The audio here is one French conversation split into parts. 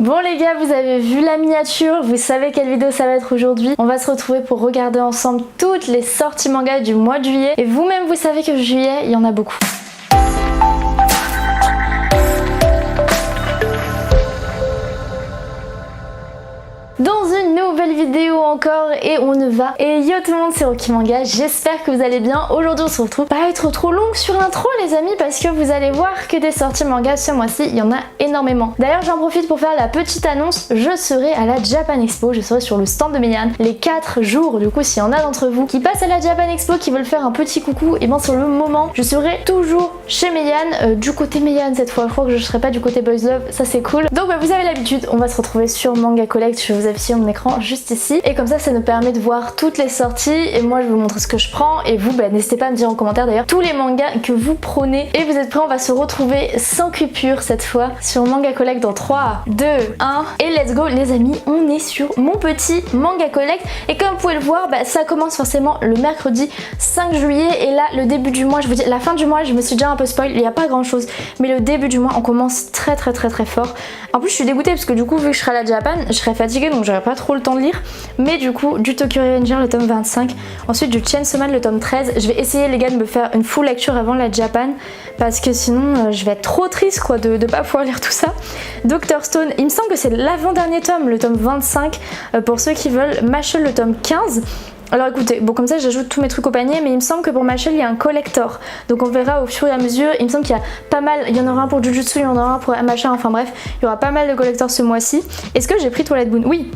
Bon les gars, vous avez vu la miniature, vous savez quelle vidéo ça va être aujourd'hui. On va se retrouver pour regarder ensemble toutes les sorties manga du mois de juillet. Et vous-même vous savez que juillet, il y en a beaucoup. Dans une nouvelle vidéo encore et on y va. Et yo tout le monde, c'est Rocky Manga, j'espère que vous allez bien. Aujourd'hui on se retrouve, pas être trop longue sur l'intro les amis, parce que vous allez voir que des sorties manga ce mois-ci, il y en a énormément. D'ailleurs j'en profite pour faire la petite annonce, je serai à la Japan Expo, je serai sur le stand de Meian les 4 jours. Du coup s'il y en a d'entre vous qui passent à la Japan Expo, qui veulent faire un petit coucou, et bien sur le moment je serai toujours chez Meian, du côté Meian cette fois. Je crois que je serai pas du côté Boys Love, ça c'est cool. Donc bah, vous avez l'habitude, on va se retrouver sur Manga Collect, je vous affiche mon écran juste ici, et comme ça nous permet de voir toutes les sorties, et moi je vais vous montrer ce que je prends, et vous bah, n'hésitez pas à me dire en commentaire d'ailleurs tous les mangas que vous prenez. Et vous êtes prêts, on va se retrouver sans coupure cette fois sur Manga Collect dans 3, 2, 1 et let's go les amis, on est sur mon petit Manga Collect. Et comme vous pouvez le voir, bah, ça commence forcément le mercredi 5 juillet, et là le début du mois, je vous dis la fin du mois je me suis déjà un peu spoil, il n'y a pas grand chose, mais le début du mois on commence très fort. En plus je suis dégoûtée parce que du coup vu que je serai à la Japan, je serai fatiguée donc j'aurai pas trop le temps de lire, mais du coup du Tokyo Revenger le tome 25, ensuite du Chainsaw Man le tome 13, je vais essayer les gars de me faire une full lecture avant la Japan parce que sinon je vais être trop triste quoi de pas pouvoir lire tout ça. Dr Stone, il me semble que c'est l'avant-dernier tome, le tome 25 pour ceux qui veulent. Mashal le tome 15. Alors écoutez, bon comme ça j'ajoute tous mes trucs au panier, mais il me semble que pour Mashal il y a un collector, donc on verra au fur et à mesure. Il me semble qu'il y a pas mal, il y en aura un pour Jujutsu, il y en aura un pour machin, enfin bref, il y aura pas mal de collectors ce mois-ci. Est-ce que j'ai pris Twilight Boon? Oui,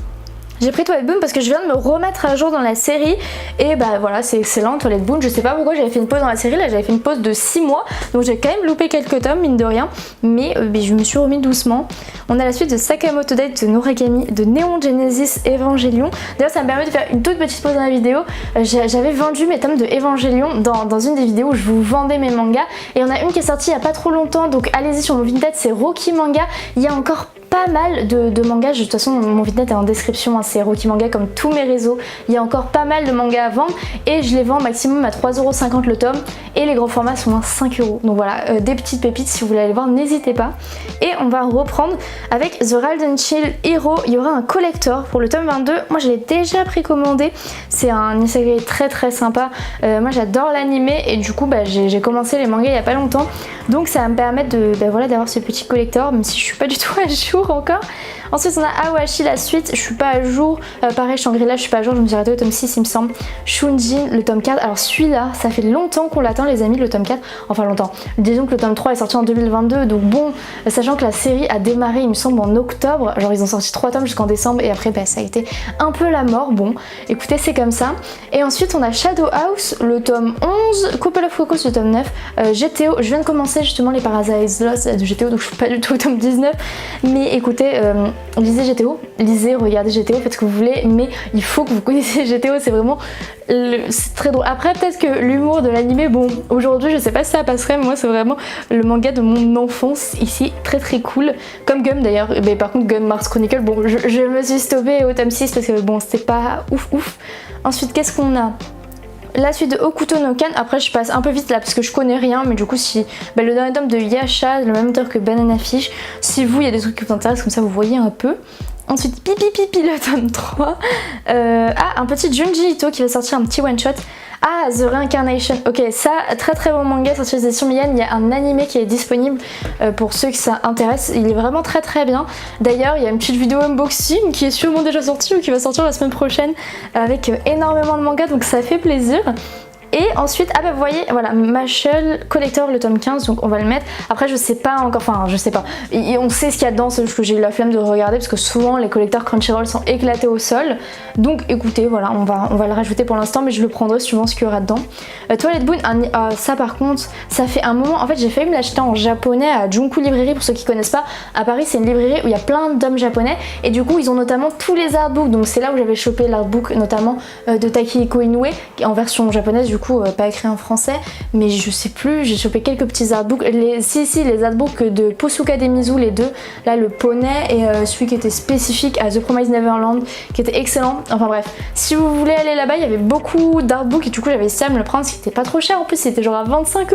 j'ai pris Twilight Boon parce que je viens de me remettre à jour dans la série, et bah voilà c'est excellent Twilight Boon. Je sais pas pourquoi j'avais fait une pause dans la série, là j'avais fait une pause de 6 mois, donc j'ai quand même loupé quelques tomes mine de rien, mais je me suis remis doucement. On a la suite de Sakamoto Days de Noragami, de Neon Genesis Evangelion. D'ailleurs ça me permet de faire une toute petite pause dans la vidéo. J'avais vendu mes tomes de Evangelion dans une des vidéos où je vous vendais mes mangas, et on a une qui est sortie il y a pas trop longtemps, donc allez-y sur mon Vinted, c'est Rocky Manga. Il y a encore pas mal de mangas, de toute façon mon Vinted est en description, hein, c'est Rocky Manga comme tous mes réseaux. Il y a encore pas mal de mangas à vendre et je les vends maximum à 3,50€ le tome, et les grands formats sont à 5€. Donc voilà, des petites pépites, si vous voulez aller voir n'hésitez pas. Et on va reprendre avec The Ralden Chill Hero. Il y aura un collector pour le tome 22, moi je l'ai déjà précommandé, c'est un isekai très sympa. Moi j'adore l'animé et du coup bah, j'ai commencé les mangas il y a pas longtemps, donc ça va me permettre de voilà, d'avoir ce petit collector, même si je suis pas du tout à jour encore. Ensuite on a Awashi la suite, je suis pas à jour, pareil Shangri-La je suis pas à jour, je me suis arrêtée au tome 6 il me semble. Shunjin le tome 4, alors celui-là ça fait longtemps qu'on l'attend les amis, le tome 4, enfin longtemps, disons que le tome 3 est sorti en 2022, donc bon, sachant que la série a démarré il me semble en octobre, genre ils ont sorti 3 tomes jusqu'en décembre, et après bah, ça a été un peu la mort, bon écoutez c'est comme ça. Et ensuite on a Shadow House le tome 11, Couple of Cocos le tome 9, GTO, je viens de commencer justement les Parasite Lost de GTO, donc je suis pas du tout au tome 19, mais écoutez, lisez GTO, lisez, regardez GTO, faites ce que vous voulez, mais il faut que vous connaissiez GTO, c'est vraiment c'est très drôle. Après peut-être que l'humour de l'animé, bon aujourd'hui je sais pas si ça passerait, mais moi c'est vraiment le manga de mon enfance ici, très cool, comme Gum d'ailleurs. Mais par contre Gum Mars Chronicle, bon je me suis stoppée au tome 6 parce que bon c'était pas ouf. Ensuite qu'est-ce qu'on a? La suite de Hokuto no Ken, après je passe un peu vite là parce que je connais rien, mais du coup si le dernier tome de Yasha, le même auteur que Banana Fish, si vous il y a des trucs qui vous intéressent comme ça vous voyez un peu. Ensuite Pipi le tome 3, un petit Junji Ito qui va sortir un petit one shot. Ah, The Reincarnation, ok ça très bon manga sorti des éditions Meian. Il y a un animé qui est disponible pour ceux que ça intéresse, il est vraiment très bien. D'ailleurs il y a une petite vidéo unboxing qui est sûrement déjà sortie ou qui va sortir la semaine prochaine avec énormément de mangas, donc ça fait plaisir. Et ensuite, ah bah vous voyez, voilà, Mashal Collector le tome 15, donc on va le mettre. Après je sais pas encore, enfin je sais pas, et on sait ce qu'il y a dedans, c'est juste que j'ai eu la flemme de regarder parce que souvent les collecteurs Crunchyroll sont éclatés au sol. Donc écoutez, voilà, on va le rajouter pour l'instant, mais je le prendrai suivant ce qu'il y aura dedans. Twilight Boon, ça par contre, ça fait un moment, en fait j'ai failli me l'acheter en japonais à Junku Librairie, pour ceux qui connaissent pas. À Paris c'est une librairie où il y a plein d'hommes japonais, et du coup ils ont notamment tous les artbooks, donc c'est là où j'avais chopé l'artbook notamment de Takehiko Inoue, en version japonaise du coup, pas écrit en français, mais je sais plus, j'ai chopé quelques petits artbooks, les artbooks de Posuka Demizu, les deux, là le poney et celui qui était spécifique à The Promised Neverland, qui était excellent. Enfin bref, si vous voulez aller là-bas, il y avait beaucoup d'artbooks et du coup j'avais essayé de me le prendre, ce qui était pas trop cher, en plus c'était genre à 25€,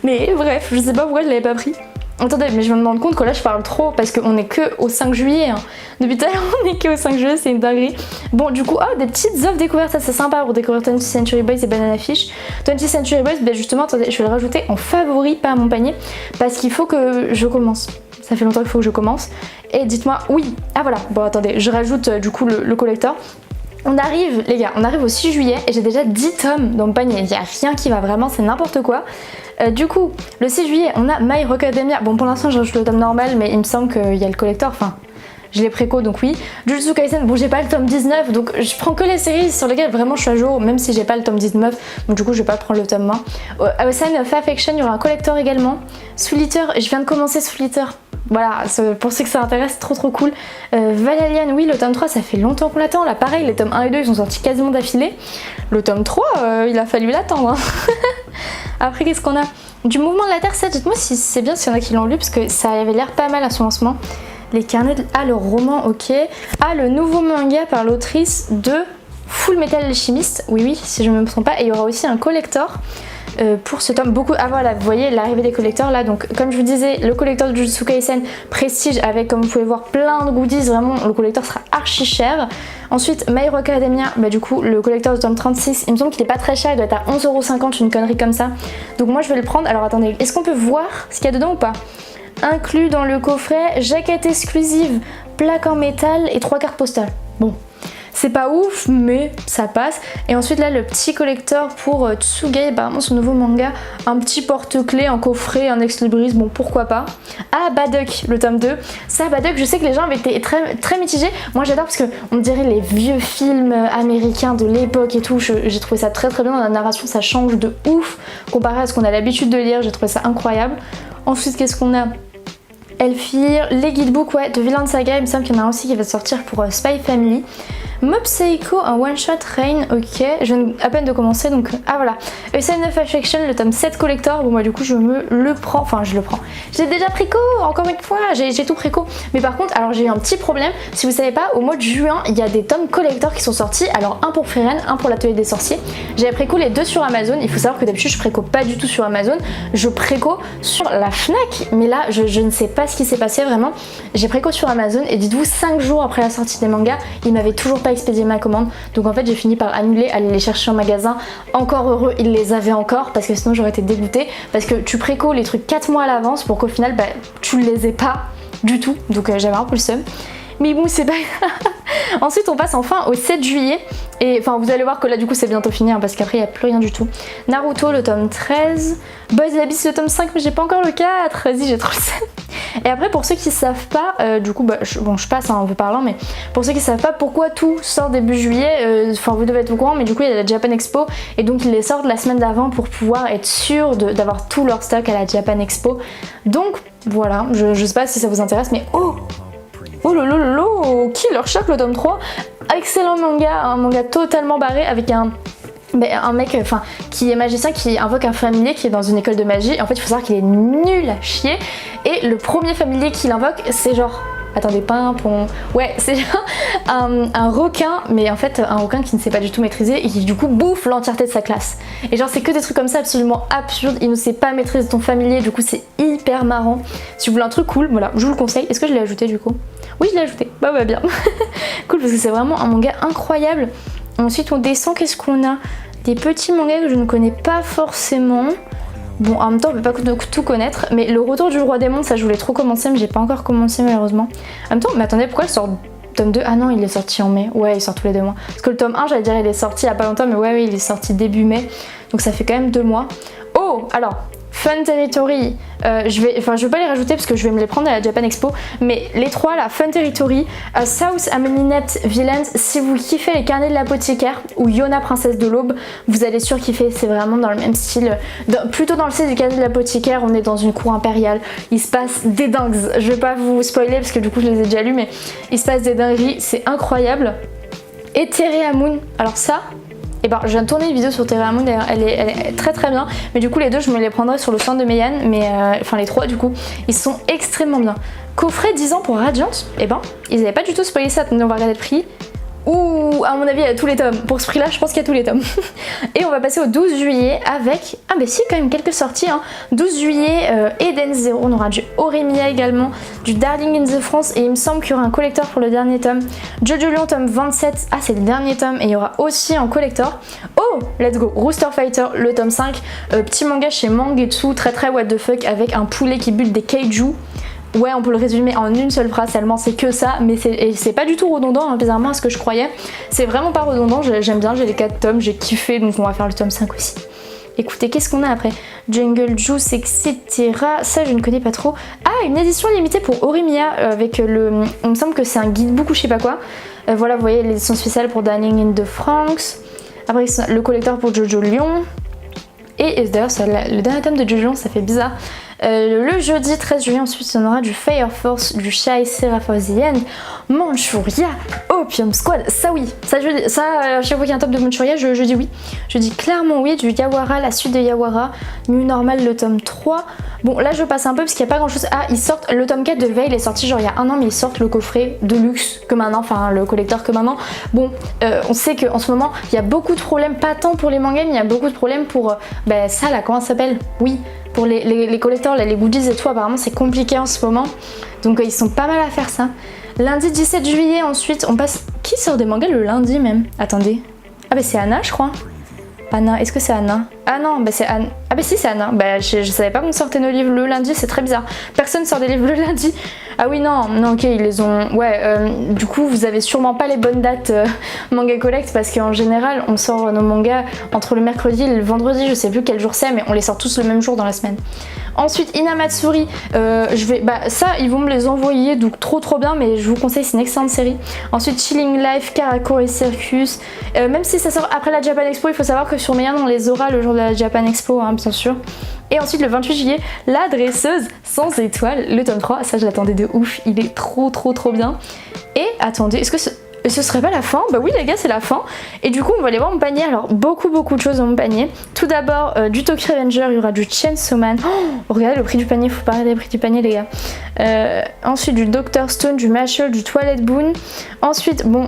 mais bref, je sais pas pourquoi je l'avais pas pris. Attendez, mais je me rends compte que là je parle trop parce qu'on est que au 5 juillet. Hein. Depuis tout à l'heure, on est que au 5 juillet, c'est une dinguerie. Bon, du coup, des petites œuvres découvertes, ça c'est sympa pour découvrir 20th Century Boys et Banana Fish. 20th Century Boys, ben justement, attendez, je vais le rajouter en favori, pas à mon panier, parce qu'il faut que je commence. Ça fait longtemps qu'il faut que je commence. Et dites-moi, oui, ah voilà, bon attendez, je rajoute du coup le collector. On arrive, les gars, on arrive au 6 juillet et j'ai déjà 10 tomes dans mon panier. Il n'y a rien qui va vraiment, c'est n'importe quoi. Du coup, le 6 juillet, on a My Hero Academia. Bon, pour l'instant, je rajoute le tome normal, mais il me semble qu'il y a le collector. Enfin, je l'ai préco, donc oui. Jujutsu Kaisen, bon, j'ai pas le tome 19, donc je prends que les séries sur lesquelles vraiment je suis à jour, même si j'ai pas le tome 19. Donc du coup, je vais pas prendre le tome 1. Sign of Affection, il y aura un collector également. Soul Eater, je viens de commencer Soul Eater. Voilà, pour ceux que ça intéresse, trop cool. Valalian, oui, le tome 3, ça fait longtemps qu'on l'attend. Là, pareil, les tomes 1 et 2, ils sont sortis quasiment d'affilée. Le tome 3, il a fallu l'attendre. Hein. Après, qu'est-ce qu'on a? Du Mouvement de la Terre 7, dites-moi si c'est bien, s'il y en a qui l'ont lu, parce que ça avait l'air pas mal à son lancement. Les carnets de... Ah, le roman, ok. Ah, le nouveau manga par l'autrice de Full Metal Alchemist. Oui, si je ne me trompe pas. Et il y aura aussi un collector. Pour ce tome, beaucoup. Ah voilà, vous voyez l'arrivée des collecteurs là. Donc, comme je vous disais, le collector de Jujutsu Kaisen Prestige avec, comme vous pouvez voir, plein de goodies. Vraiment, le collector sera archi cher. Ensuite, My Hero Academia, bah du coup, le collector de tome 36, il me semble qu'il est pas très cher, il doit être à 11,50€, une connerie comme ça. Donc, moi je vais le prendre. Alors, attendez, est-ce qu'on peut voir ce qu'il y a dedans ou pas? Inclus dans le coffret, jaquette exclusive, plaque en métal et 3 cartes postales. Bon. C'est pas ouf, mais ça passe. Et ensuite là, le petit collector pour Tsugai, apparemment son nouveau manga, un petit porte-clés, un coffret, un ex-libris, bon pourquoi pas. Ah, Baduk, le tome 2. Ça, Baduk, je sais que les gens avaient été très mitigés. Moi j'adore parce que on dirait les vieux films américains de l'époque et tout. J'ai trouvé ça très bien. Dans la narration, ça change de ouf comparé à ce qu'on a l'habitude de lire. J'ai trouvé ça incroyable. Ensuite, qu'est-ce qu'on a? Elfir, les guidebooks, ouais, de Villain Saga, il me semble qu'il y en a un aussi qui va sortir pour Spy Family. Mob Psycho, un one-shot Rain, ok, je viens à peine de commencer donc, ah voilà. A Sign of Affection, le tome 7 collector, bon moi du coup je me le prends, enfin je le prends. J'ai déjà préco, encore une fois, j'ai tout préco. Mais par contre, alors j'ai eu un petit problème, si vous savez pas, au mois de juin, il y a des tomes collector qui sont sortis, alors un pour Frieren, un pour l'Atelier des Sorciers. J'avais préco les deux sur Amazon, il faut savoir que d'habitude je préco pas du tout sur Amazon, je préco sur la Fnac, mais là je ne sais pas ce qui s'est passé vraiment. J'ai préco sur Amazon et dites-vous 5 jours après la sortie des mangas, il m'avait toujours pas expédié ma commande, donc en fait j'ai fini par annuler, aller les chercher en magasin. Encore heureux, ils les avaient encore parce que sinon j'aurais été dégoûtée, parce que tu préco les trucs 4 mois à l'avance pour qu'au final bah, tu les aies pas du tout, donc j'avais un peu le seum. Mais bon, c'est pas Ensuite on passe enfin au 7 juillet et enfin vous allez voir que là du coup c'est bientôt fini hein, parce qu'après il n'y a plus rien du tout. Naruto le tome 13, Boys Abyss le tome 5 mais j'ai pas encore le 4, vas-y j'ai trop le seum. Et après pour ceux qui savent pas, du coup bah, je passe en vous parlant, mais pour ceux qui savent pas pourquoi tout sort début juillet, enfin vous devez être au courant, mais du coup il y a la Japan Expo et donc ils les sortent la semaine d'avant pour pouvoir être sûr d'avoir tout leur stock à la Japan Expo. Donc voilà, je sais pas si ça vous intéresse, mais oh lolo, Killer Shock le tome 3, excellent manga, un manga totalement barré avec un mec enfin qui est magicien qui invoque un familier qui est dans une école de magie. En fait il faut savoir qu'il est nul à chier et le premier familier qu'il invoque c'est genre, attendez, ouais c'est un requin, mais en fait un requin qui ne sait pas du tout maîtriser et qui du coup bouffe l'entièreté de sa classe. Et genre c'est que des trucs comme ça absolument absurdes, il ne sait pas maîtriser ton familier, du coup c'est hyper marrant. Si vous voulez un truc cool, voilà, je vous le conseille. Est-ce que je l'ai ajouté du coup? Oui je l'ai ajouté, bah bien. Cool parce que c'est vraiment un manga incroyable. Ensuite on descend, qu'est-ce qu'on a? Des petits mangas que je ne connais pas forcément. Bon, en même temps, on peut pas tout connaître, mais le retour du roi des mondes, ça je voulais trop commencer, mais j'ai pas encore commencé malheureusement. En même temps, mais attendez, pourquoi il sort tome 2? Ah non, il est sorti en mai. Ouais, il sort tous les 2 mois. Parce que le tome 1, j'allais dire, il est sorti il y a pas longtemps, mais ouais, il est sorti début mai. Donc ça fait quand même 2 mois. Oh, alors, Fun Territory, je vais pas les rajouter parce que je vais me les prendre à la Japan Expo, mais les 3 là, Fun Territory, South Amelinette Villains, si vous kiffez les carnets de l'apothicaire ou Yona Princesse de l'Aube, vous allez sûr kiffer, c'est vraiment dans le même style, plutôt dans le style du carnet de l'apothicaire, on est dans une cour impériale, il se passe des dingues, je vais pas vous spoiler parce que du coup je les ai déjà lus, mais il se passe des dingueries, c'est incroyable. Et Terea Moon, alors ça... Et ben je viens de tourner une vidéo sur Terea Moon d'ailleurs, elle est très bien, mais du coup les deux je me les prendrai sur le stand de Meian, mais enfin les 3 du coup, ils sont extrêmement bien. Coffret 10 ans pour Radiant, et ben ils avaient pas du tout spoilé ça, attendez on va regarder le prix. Ouh, à mon avis, il y a tous les tomes. Pour ce prix-là, je pense qu'il y a tous les tomes. Et on va passer au 12 juillet avec... Ah bah si, quand même quelques sorties. Hein. 12 juillet, Eden Zero. On aura du Oremia également, du Darling in the France. Et il me semble qu'il y aura un collector pour le dernier tome. Jojo Lion, tome 27. Ah, c'est le dernier tome. Et il y aura aussi un collector. Oh, let's go. Rooster Fighter, le tome 5. Petit manga chez Mangetsu, très très what the fuck, avec un poulet qui bute des kaiju. Ouais, on peut le résumer en une seule phrase seulement, c'est que ça, mais c'est pas du tout redondant, hein, bizarrement à ce que je croyais. C'est vraiment pas redondant, j'aime bien, j'ai les 4 tomes, j'ai kiffé, donc on va faire le tome 5 aussi. Écoutez, qu'est-ce qu'on a après? Jungle Juice, etc. Ça, je ne connais pas trop. Ah, une édition limitée pour Oremia, avec le... On me semble que c'est un guidebook ou je sais pas quoi. Voilà, vous voyez l'édition spéciale pour Darling in the Franxx. Après, le collector pour Jojo Lion. Et d'ailleurs, le dernier tome de Jojo Lion, ça fait bizarre. Le jeudi 13 juillet, ensuite on aura du Fire Force, du Shai Seraph of the End, Manchuria, Opium Squad, ça oui, ça à chaque fois qu'il y a un top de Manchuria, je dis oui, je dis clairement oui, du Yawara, la suite de Yawara, New Normal, le tome 3, bon là je passe un peu parce qu'il n'y a pas grand chose, ah ils sortent, le tome 4 de Veil est sorti genre il y a un an mais ils sortent le coffret de luxe que maintenant, enfin le collector que maintenant, bon on sait qu'en ce moment il y a beaucoup de problèmes, pas tant pour les mangas mais il y a beaucoup de problèmes pour, ça là, comment ça s'appelle? Oui, pour les collecteurs, les goodies et tout, apparemment c'est compliqué en ce moment. Donc ils sont pas mal à faire ça. Lundi 17 juillet, ensuite on passe... Qui sort des mangas le lundi même? Attendez. Ah bah c'est Anna je crois. Anna, est-ce que c'est Anna? Ah non, bah c'est Anna. Ah bah si c'est Anna. Bah je savais pas qu'on sortait nos livres le lundi, c'est très bizarre. Personne sort des livres le lundi. Ah oui non, ok ils les ont... Ouais, du coup vous avez sûrement pas les bonnes dates Manga Collect parce qu'en général on sort nos mangas entre le mercredi et le vendredi, je sais plus quel jour c'est mais on les sort tous le même jour dans la semaine. Ensuite Inamatsuri, ça ils vont me les envoyer donc trop bien mais je vous conseille, c'est une excellente série. Ensuite Chilling Life, Karako et Circus, même si ça sort après la Japan Expo, il faut savoir que sur Meian on les aura le jour de la Japan Expo hein, bien sûr. Et ensuite le 28 juillet, La Dresseuse sans étoiles, le tome 3, ça je l'attendais de ouf, il est trop bien. Et attendez, est-ce que ce serait pas la fin? Bah oui les gars c'est la fin. Et du coup on va aller voir mon panier. Alors beaucoup de choses dans mon panier. Tout d'abord du Tokyo Revenger, il y aura du Chainsaw Man. Oh, regardez le prix du panier, faut parler des prix du panier les gars. Ensuite du Dr Stone, du Mashal, du Twilight Boon. Ensuite bon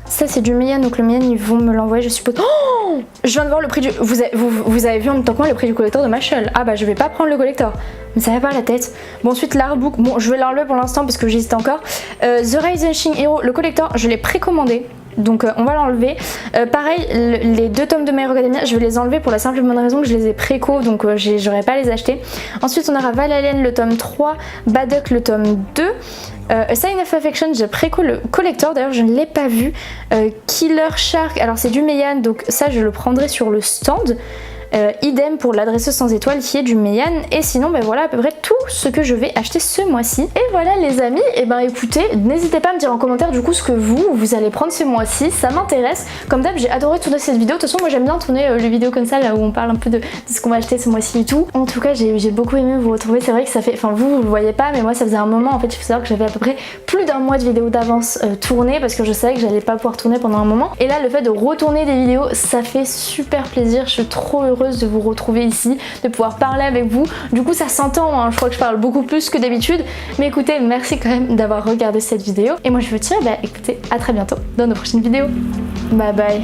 ça c'est du Meian, donc le Meian ils vont me l'envoyer je suppose. Oh, je viens de voir le prix du... Vous avez vu en même temps que moi le prix du collector de Mashal. Ah bah je vais pas prendre le collector. Mais ça va pas la tête. Bon ensuite l'artbook, bon je vais l'enlever pour l'instant parce que j'hésite encore. The Rising Hero, le collector, je l'ai précommandé. Donc on va l'enlever. Pareil, les 2 tomes de My Hero Academia, je vais les enlever pour la simple et bonne raison que je les ai préco, donc j'aurais pas à les acheter. Ensuite on aura Valalen le tome 3, Baduk le tome 2. A Sign of Affection, j'ai préco le collector, d'ailleurs je ne l'ai pas vu. Killer Shark, alors c'est du Meian, donc ça je le prendrai sur le stand. Idem pour l'adresseuse sans étoile qui est du Meian. Et sinon voilà à peu près tout ce que je vais acheter ce mois-ci. Et voilà les amis, et écoutez, n'hésitez pas à me dire en commentaire du coup ce que vous allez prendre ce mois-ci, ça m'intéresse. Comme d'hab j'ai adoré tourner cette vidéo, de toute façon moi j'aime bien tourner les vidéos comme ça là où on parle un peu de ce qu'on va acheter ce mois-ci et tout. En tout cas j'ai beaucoup aimé vous retrouver, c'est vrai que ça fait, enfin vous le voyez pas mais moi ça faisait un moment en fait, il faut savoir que j'avais à peu près plus d'1 mois de vidéos d'avance tournées parce que je savais que j'allais pas pouvoir tourner pendant un moment. Et là le fait de retourner des vidéos ça fait super plaisir, je suis trop heureuse de vous retrouver ici, de pouvoir parler avec vous. Du coup ça s'entend, hein, je crois que je parle beaucoup plus que d'habitude. Mais écoutez, merci quand même d'avoir regardé cette vidéo. Et moi je vous dis, écoutez, à très bientôt dans nos prochaines vidéos. Bye bye.